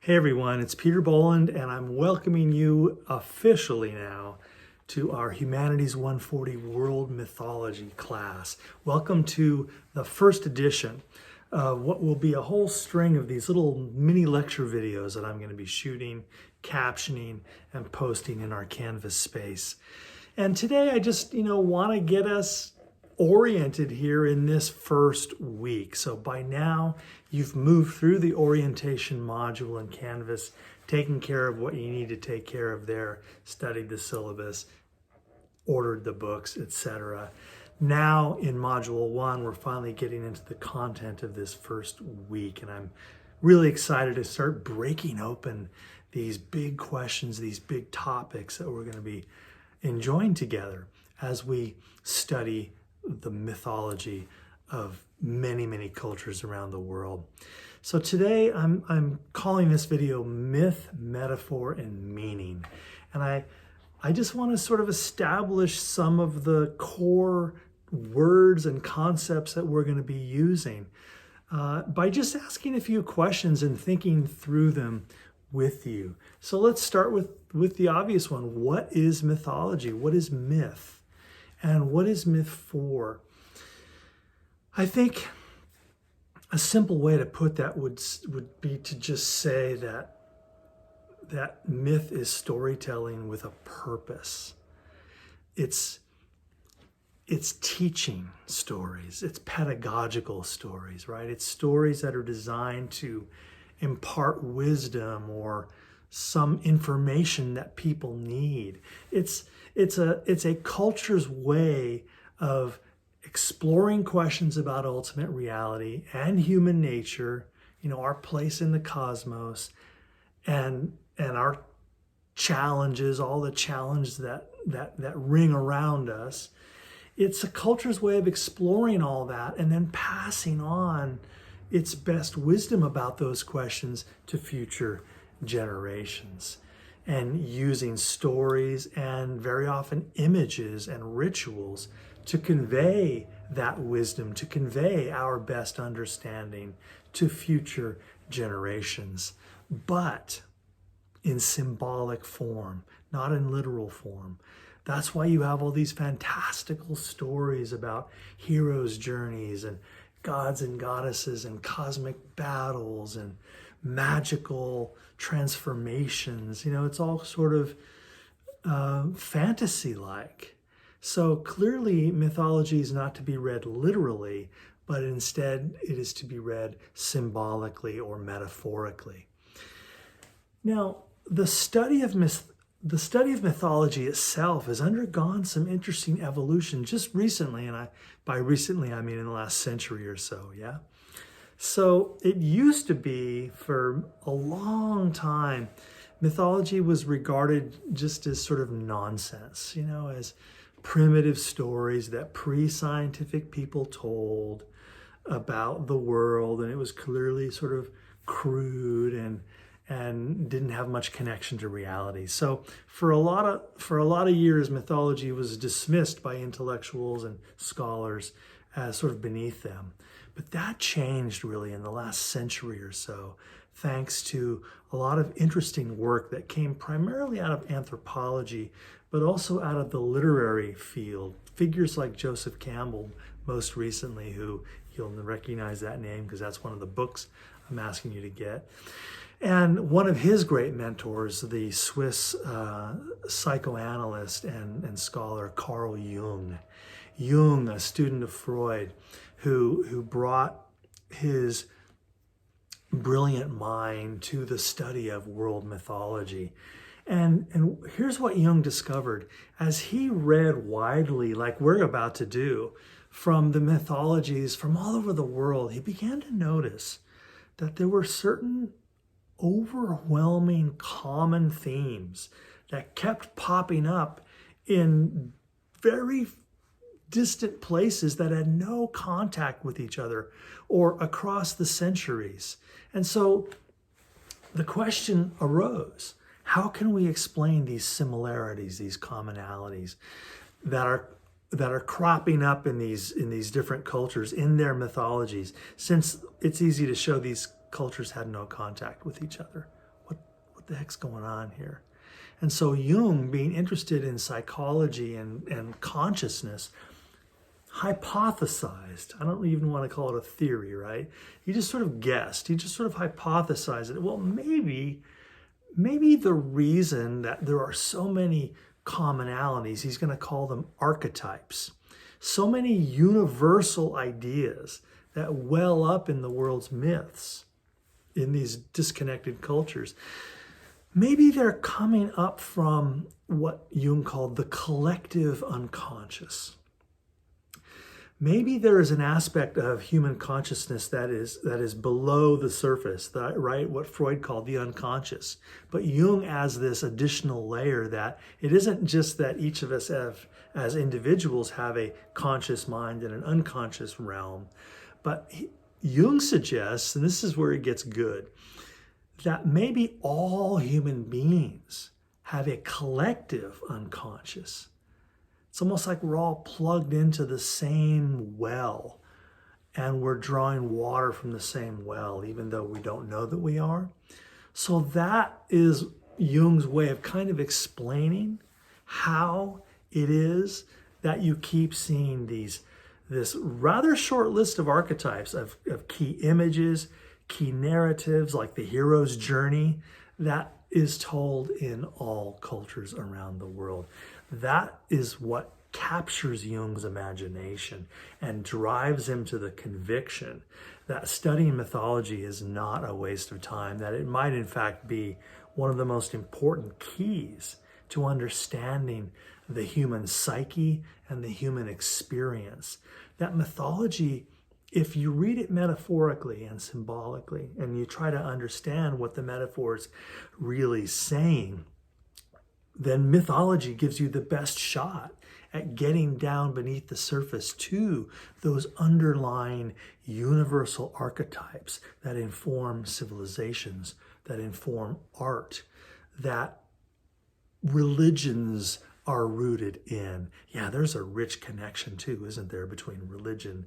Hey everyone, it's Peter Boland, and I'm welcoming you officially now to our Humanities 140 World Mythology class. Welcome to the first edition of what will be a whole string of these little mini lecture videos that I'm going to be shooting, captioning, and posting in our Canvas space. And today I just, want to get us oriented here in this first week. So by now you've moved through the orientation module in Canvas, taken care of what you need to take care of there, studied the syllabus, ordered the books, etc. Now in module 1, we're finally getting into the content of this first week, and I'm really excited to start breaking open these big questions, these big topics that we're going to be enjoying together as we study the mythology of many, many cultures around the world. So today I'm calling this video Myth, Metaphor, and Meaning. And I just want to sort of establish some of the core words and concepts that we're going to be using by just asking a few questions and thinking through them with you. So let's start with the obvious one. What is mythology? What is myth? And what is myth for? I think a simple way to put that would be to just say that myth is storytelling with a purpose. It's teaching stories. It's pedagogical stories, right? It's stories that are designed to impart wisdom or some information that people need. It's a culture's way of exploring questions about ultimate reality and human nature, our place in the cosmos, and our challenges, all the challenges that ring around us. It's a culture's way of exploring all that and then passing on its best wisdom about those questions to future generations, and using stories and very often images and rituals to convey that wisdom, to convey our best understanding to future generations, but in symbolic form, not in literal form. That's why you have all these fantastical stories about heroes' journeys and gods and goddesses and cosmic battles and magical transformations. It's all sort of fantasy-like. So clearly mythology is not to be read literally, but instead it is to be read symbolically or metaphorically. Now, the study of mythology itself has undergone some interesting evolution just recently, and by recently I mean in the last century or so, yeah? So it used to be, for a long time, mythology was regarded just as sort of nonsense, as primitive stories that pre-scientific people told about the world, and it was clearly sort of crude and didn't have much connection to reality. So for a lot of years, mythology was dismissed by intellectuals and scholars as sort of beneath them. But that changed really in the last century or so, thanks to a lot of interesting work that came primarily out of anthropology, but also out of the literary field. Figures like Joseph Campbell, most recently, who you'll recognize that name because that's one of the books I'm asking you to get. And one of his great mentors, the Swiss psychoanalyst and scholar Carl Jung. Jung, a student of Freud, who brought his brilliant mind to the study of world mythology. And here's what Jung discovered. As he read widely, like we're about to do, from the mythologies from all over the world, he began to notice that there were certain overwhelming common themes that kept popping up in very distant places that had no contact with each other or across the centuries. And so the question arose, how can we explain these similarities, these commonalities that are cropping up in these different cultures, in their mythologies, since it's easy to show these cultures had no contact with each other? the heck's going on here? And so Jung, being interested in psychology and consciousness, hypothesized. I don't even want to call it a theory, right? He just sort of guessed. He just sort of hypothesized it. Well, maybe the reason that there are so many commonalities, he's going to call them archetypes, so many universal ideas that well up in the world's myths, in these disconnected cultures. Maybe they're coming up from what Jung called the collective unconscious. Maybe there is an aspect of human consciousness that is below the surface, right? What Freud called the unconscious. But Jung adds this additional layer that it isn't just that each of us as individuals have a conscious mind and an unconscious realm, but Jung suggests, and this is where it gets good, that maybe all human beings have a collective unconscious. It's almost like we're all plugged into the same well and we're drawing water from the same well, even though we don't know that we are. So that is Jung's way of kind of explaining how it is that you keep seeing this rather short list of archetypes of key images, key narratives, like the hero's journey, that is told in all cultures around the world. That is what captures Jung's imagination and drives him to the conviction that studying mythology is not a waste of time, that it might in fact be one of the most important keys to understanding the human psyche and the human experience. That mythology, if you read it metaphorically and symbolically, and you try to understand what the metaphor is really saying, then mythology gives you the best shot at getting down beneath the surface to those underlying universal archetypes that inform civilizations, that inform art, that religions are rooted in. Yeah, there's a rich connection too, isn't there, between religion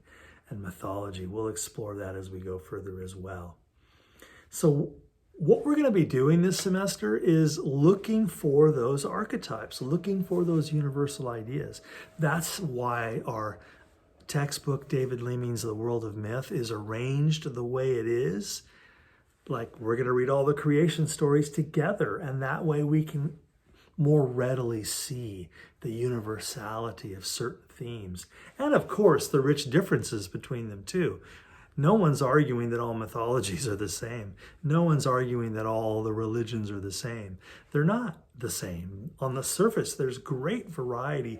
and mythology. We'll explore that as we go further as well. So what we're going to be doing this semester is looking for those archetypes, looking for those universal ideas. That's why our textbook, David Leaming's The World of Myth, is arranged the way it is. Like, we're going to read all the creation stories together, and that way we can more readily see the universality of certain themes. And of course, the rich differences between them too. No one's arguing that all mythologies are the same. No one's arguing that all the religions are the same. They're not the same. On the surface, there's great variety,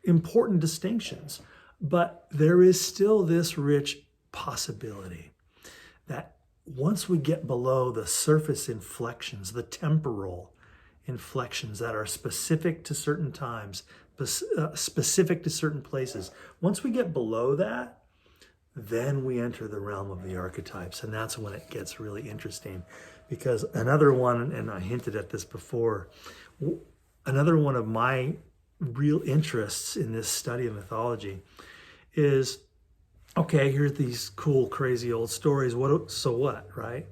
important distinctions, but there is still this rich possibility that once we get below the surface inflections, the temporal inflections that are specific to certain times, specific to certain places, once we get below that, then we enter the realm of the archetypes. And that's when it gets really interesting, because another one, and I hinted at this before, another one of my real interests in this study of mythology is, okay, here's these cool, crazy old stories. So what, right?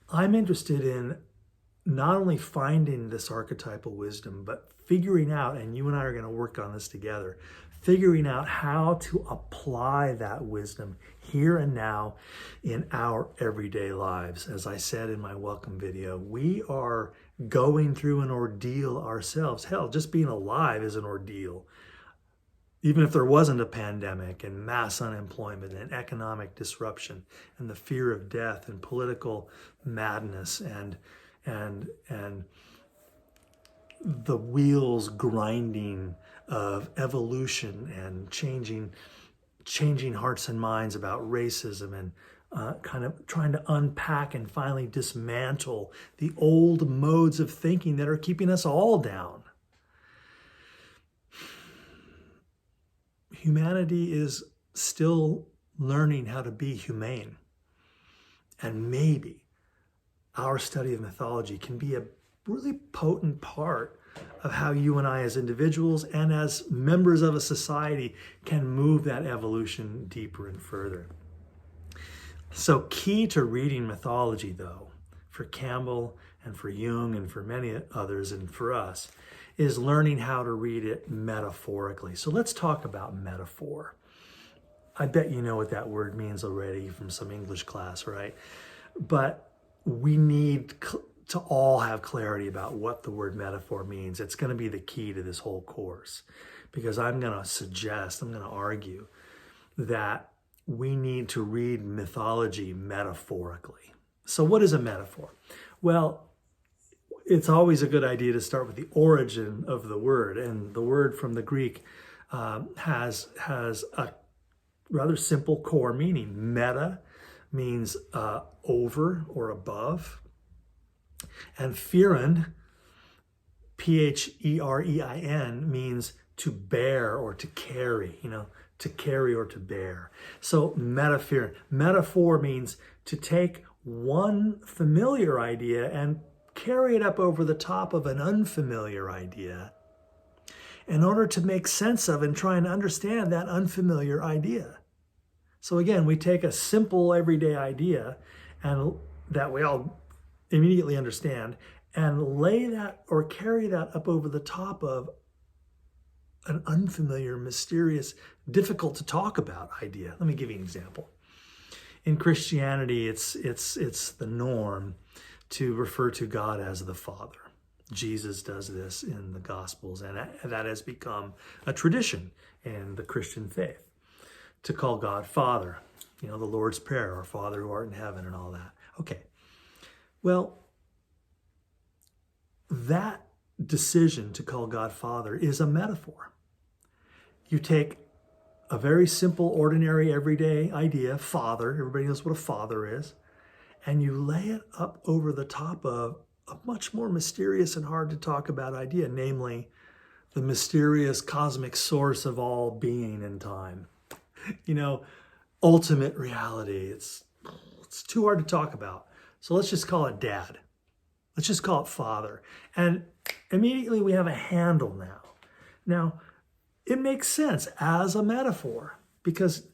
I'm interested in not only finding this archetypal wisdom, but figuring out, and you and I are going to work on this together, figuring out how to apply that wisdom here and now in our everyday lives. As I said in my welcome video, we are going through an ordeal ourselves. Hell, just being alive is an ordeal. Even if there wasn't a pandemic and mass unemployment and economic disruption and the fear of death and political madness and the wheels grinding of evolution and changing hearts and minds about racism and kind of trying to unpack and finally dismantle the old modes of thinking that are keeping us all down. Humanity is still learning how to be humane. And maybe our study of mythology can be a really potent part of how you and I as individuals and as members of a society can move that evolution deeper and further. So key to reading mythology, though, for Campbell and for Jung and for many others and for us, is learning how to read it metaphorically. So let's talk about metaphor. I bet you know what that word means already from some English class, right? But we need to all have clarity about what the word metaphor means. It's going to be the key to this whole course, because I'm going to argue that we need to read mythology metaphorically. So what is a metaphor? Well, it's always a good idea to start with the origin of the word. And the word from the Greek has a rather simple core meaning. Meta means over or above. And pherein, P-H-E-R-E-I-N, means to bear or to carry, to carry or to bear. So metaphor means to take one familiar idea and carry it up over the top of an unfamiliar idea in order to make sense of and try and understand that unfamiliar idea. So again, we take a simple everyday idea and that we all immediately understand and lay that or carry that up over the top of an unfamiliar, mysterious, difficult to talk about idea. Let me give you an example. In Christianity, it's the norm to refer to God as the Father. Jesus does this in the Gospels, and that has become a tradition in the Christian faith, to call God Father. The Lord's Prayer, our Father who art in heaven, and all that. Okay. Well, that decision to call God Father is a metaphor. You take a very simple, ordinary, everyday idea, Father, everybody knows what a father is, and you lay it up over the top of a much more mysterious and hard to talk about idea, namely the mysterious cosmic source of all being and time. Ultimate reality. It's too hard to talk about. So let's just call it Dad. Let's just call it Father. And immediately we have a handle now. Now, it makes sense as a metaphor, because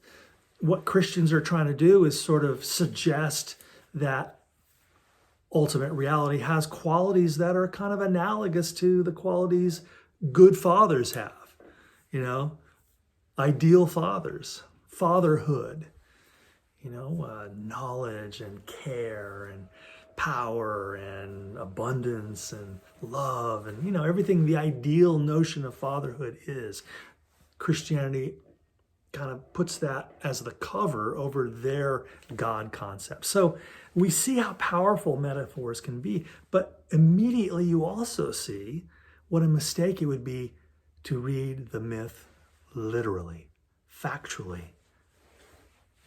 what Christians are trying to do is sort of suggest that ultimate reality has qualities that are kind of analogous to the qualities good fathers have. Ideal fathers, fatherhood, knowledge and care and power and abundance and love and, everything the ideal notion of fatherhood is. Christianity kind of puts that as the cover over their God concept. So we see how powerful metaphors can be, but immediately you also see what a mistake it would be to read the myth literally, factually.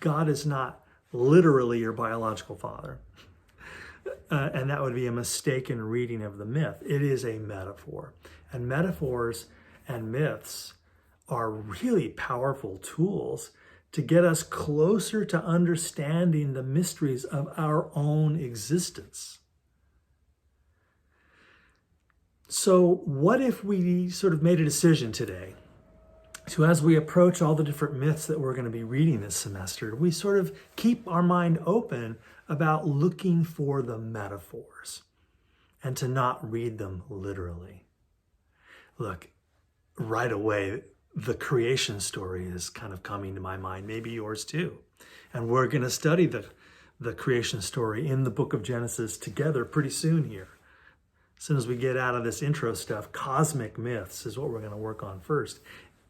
God is not literally your biological father. And that would be a mistaken reading of the myth. It is a metaphor. And metaphors and myths are really powerful tools to get us closer to understanding the mysteries of our own existence. So what if we sort of made a decision today? So as we approach all the different myths that we're going to be reading this semester, we sort of keep our mind open about looking for the metaphors and to not read them literally. Look, right away, the creation story is kind of coming to my mind, maybe yours too. And we're going to study the creation story in the book of Genesis together pretty soon here. As soon as we get out of this intro stuff, cosmic myths is what we're going to work on first.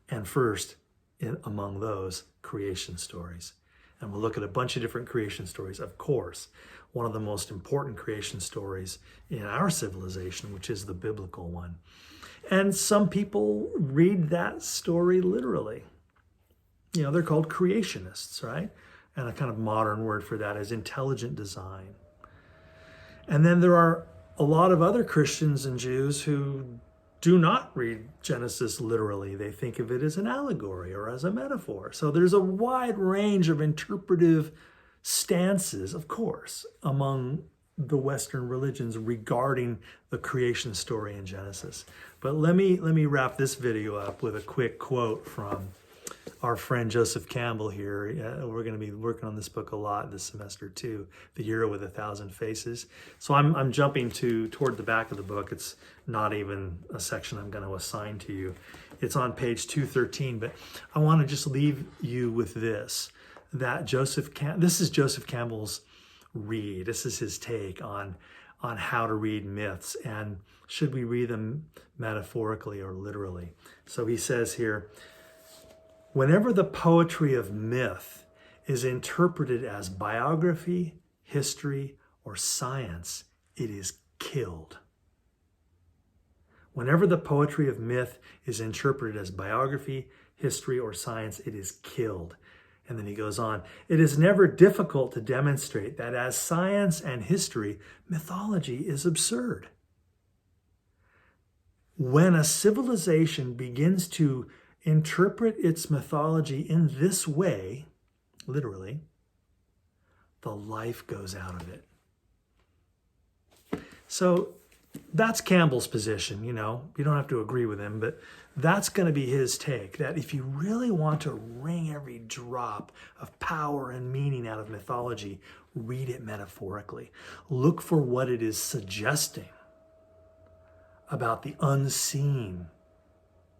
And first, among those, creation stories. And we'll look at a bunch of different creation stories. Of course, one of the most important creation stories in our civilization, which is the biblical one. And some people read that story literally. They're called creationists, right? And a kind of modern word for that is intelligent design. And then there are a lot of other Christians and Jews who do not read Genesis literally. They think of it as an allegory or as a metaphor. So there's a wide range of interpretive stances, of course, among the Western religions regarding the creation story in Genesis. But let me wrap this video up with a quick quote from our friend Joseph Campbell here. We're going to be working on this book a lot this semester too, The Hero with 1,000 Faces. So I'm jumping toward the back of the book. It's not even a section I'm going to assign to you. It's on page 213, but I want to just leave you with this, that this is Joseph Campbell's read. This is his take on how to read myths, and should we read them metaphorically or literally. So he says here, whenever the poetry of myth is interpreted as biography, history, or science, it is killed. Whenever the poetry of myth is interpreted as biography, history, or science, it is killed. And then he goes on, it is never difficult to demonstrate that as science and history, mythology is absurd. When a civilization begins to interpret its mythology in this way, literally, the life goes out of it. So that's Campbell's position, you know. You don't have to agree with him, but that's going to be his take, that if you really want to wring every drop of power and meaning out of mythology, read it metaphorically. Look for what it is suggesting about the unseen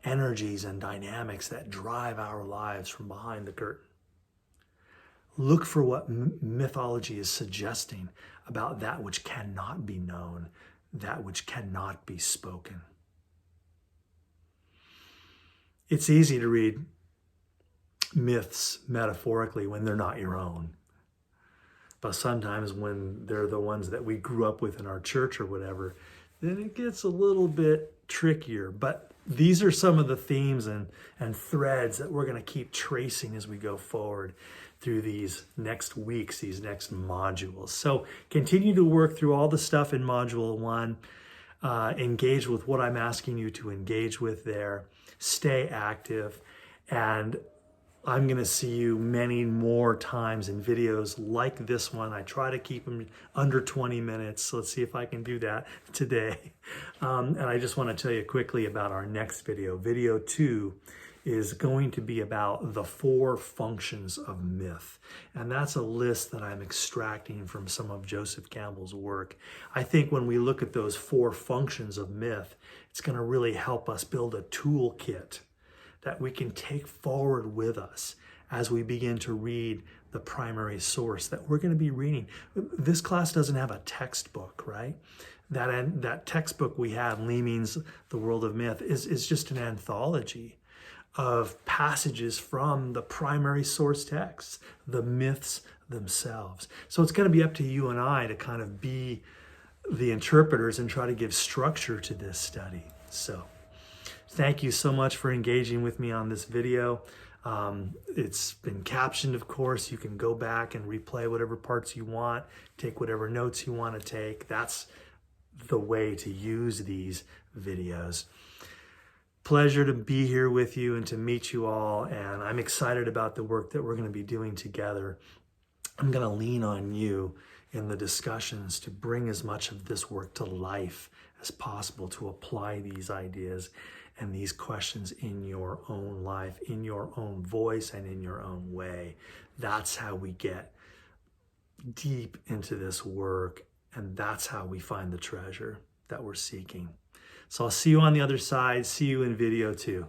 energies and dynamics that drive our lives from behind the curtain. Look for what mythology is suggesting about that which cannot be known, that which cannot be spoken. It's easy to read myths metaphorically when they're not your own. But sometimes when they're the ones that we grew up with in our church or whatever, then it gets a little bit trickier. But these are some of the themes and threads that we're going to keep tracing as we go forward through these next weeks, these next modules. So continue to work through all the stuff in Module 1. Engage with what I'm asking you to engage with there. Stay active. And I'm going to see you many more times in videos like this one. I try to keep them under 20 minutes. So let's see if I can do that today. And I just want to tell you quickly about our next video. Video 2 is going to be about the 4 functions of myth. And that's a list that I'm extracting from some of Joseph Campbell's work. I think when we look at those 4 functions of myth, it's going to really help us build a toolkit that we can take forward with us as we begin to read the primary source that we're going to be reading. This class doesn't have a textbook, right? That textbook we have, Leaming's The World of Myth, is just an anthology of passages from the primary source texts, the myths themselves. So it's going to be up to you and I to kind of be the interpreters and try to give structure to this study. So thank you so much for engaging with me on this video. It's been captioned, of course. You can go back and replay whatever parts you want, take whatever notes you want to take. That's the way to use these videos. Pleasure to be here with you and to meet you all, and I'm excited about the work that we're going to be doing together. I'm going to lean on you in the discussions to bring as much of this work to life as possible, to apply these ideas and these questions in your own life, in your own voice, and in your own way. That's how we get deep into this work, and that's how we find the treasure that we're seeking. So I'll see you on the other side. See you in video 2.